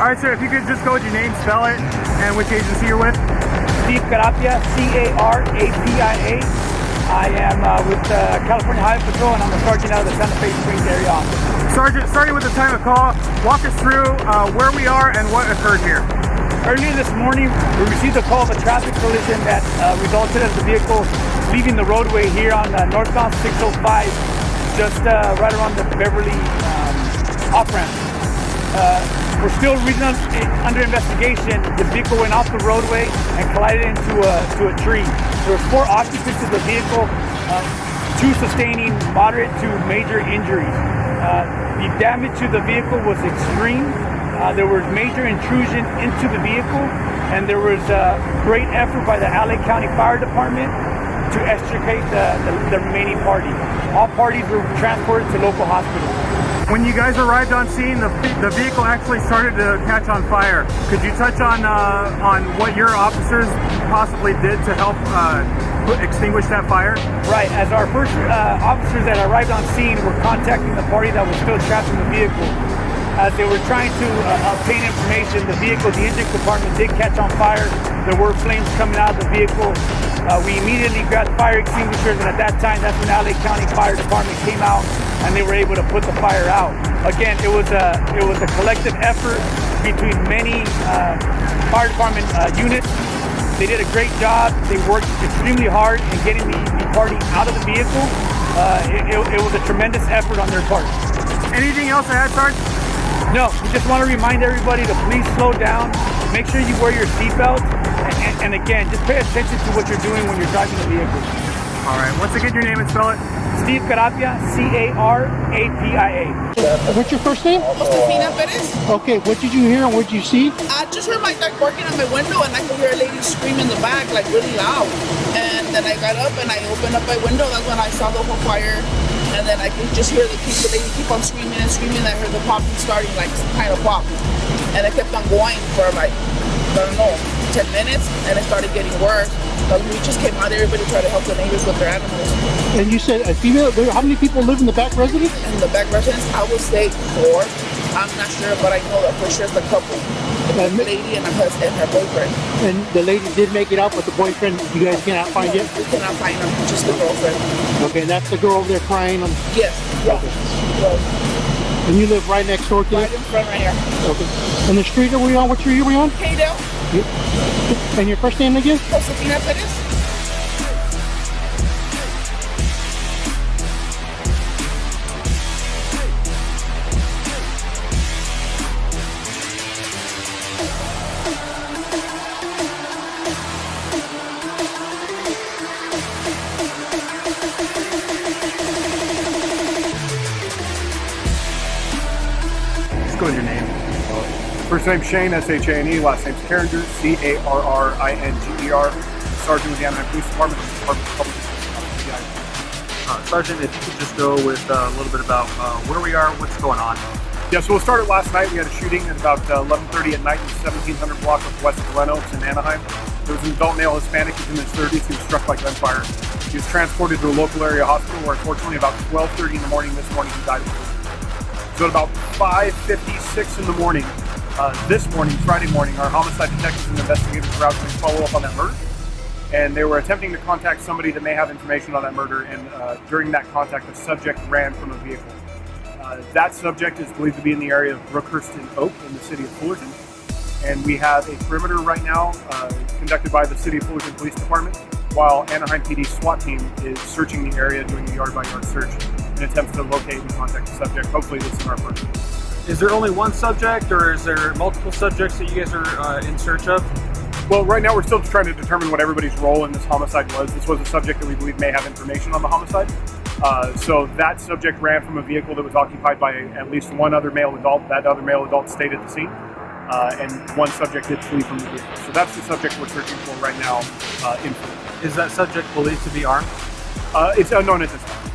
right, sir, if you could just go with your name, spell it, and which agency you're with. Steve Carapia, C-A-R-A-P-I-A. I am with the California Highway Patrol, and I'm a sergeant out of the Santa Fe Springs area office. Sergeant, starting with the time of call, walk us through where we are and what occurred here. Earlier this morning, we received a call of a traffic collision that resulted in the vehicle leaving the roadway here on northbound 605, just right around the Beverly off-ramp. We're still under investigation. The vehicle went off the roadway and collided into a tree. There were 4 occupants of the vehicle, 2 sustaining moderate to major injuries. The damage to the vehicle was extreme. There was major intrusion into the vehicle, and there was great effort by the LA County Fire Department to extricate the remaining party. All parties were transported to local hospitals. When you guys arrived on scene, the vehicle actually started to catch on fire. Could you touch on what your officers possibly did to help extinguish that fire? Right. As our first officers that arrived on scene were contacting the party that was still trapped in the vehicle. As they were trying to obtain information, the engine compartment did catch on fire. There were flames coming out of the vehicle. We immediately grabbed fire extinguishers, and at that time, that's when LA County Fire Department came out, and they were able to put the fire out. Again, it was a collective effort between many fire department units. They did a great job. They worked extremely hard in getting the party out of the vehicle. It was a tremendous effort on their part. Anything else to add, Sarge? No, we just want to remind everybody to please slow down, make sure you wear your seatbelt, and again, just pay attention to what you're doing when you're driving the vehicle. All right, once again, your name and spell it. Steve Carapia, C-A-R-A-P-I-A. What's your first name? Josefina Perez. Okay, what did you hear and what did you see? I just heard my dog barking at my window, and I could hear a lady scream in the back, like really loud. And then I got up and I opened up my window. That's when I saw the whole fire. And then I could just hear the lady keep on screaming and screaming. I heard the popping starting, like some kind of pop. And it kept on going for like, I don't know, 10 minutes, and it started getting worse. But we just came out, everybody tried to help the neighbors with their animals. And you said a female, how many people live in the back residence? In the back residence, I would say 4. I'm not sure, but I know that for sure it's the couple. The lady and her boyfriend. And the lady did make it out, but the boyfriend, you guys cannot find yet? We cannot find him, just the girlfriend. Okay, and that's the girl over there crying? Yes, yeah. Okay. And you live right next door to Right in front right here. Okay. And the street are we on? What street are we on? Haydale. Yep. And your first name again? Josefina Perez. Just go with your name. First name's Shane, S-H-A-N-E. Last name's Carringer, C-A-R-R-I-N-G-E-R. Sergeant with the Anaheim Police Department, Department of Public Safety. Sergeant, if you could just go with a little bit about where we are, what's going on. Yeah, so we'll start it last night. We had a shooting at about 11:30 at night in the 1700 block of West Glen Oaks in Anaheim. There was an adult male Hispanic, he's in his 30s, he was struck by gunfire. He was transported to a local area hospital where unfortunately about 12:30 in the morning this morning he died of it. So at about 5:56 in the morning, this morning, Friday morning, our homicide detectives and investigators were out to follow up on that murder. And they were attempting to contact somebody that may have information on that murder, and during that contact, the subject ran from a vehicle. That subject is believed to be in the area of Brookhurst and Oak in the city of Fullerton. And we have a perimeter right now conducted by the City of Fullerton Police Department, while Anaheim PD SWAT team is searching the area, doing a yard-by-yard search in attempts to locate and contact the subject. Hopefully this is our first. Is there only one subject, or is there multiple subjects that you guys are in search of? Well, right now we're still trying to determine what everybody's role in this homicide was. This was a subject that we believe may have information on the homicide. So that subject ran from a vehicle that was occupied by at least one other male adult. That other male adult stayed at the scene, and one subject did flee from the vehicle. So that's the subject we're searching for right now in Fullerton. Is that subject believed to be armed? It's unknown at this time.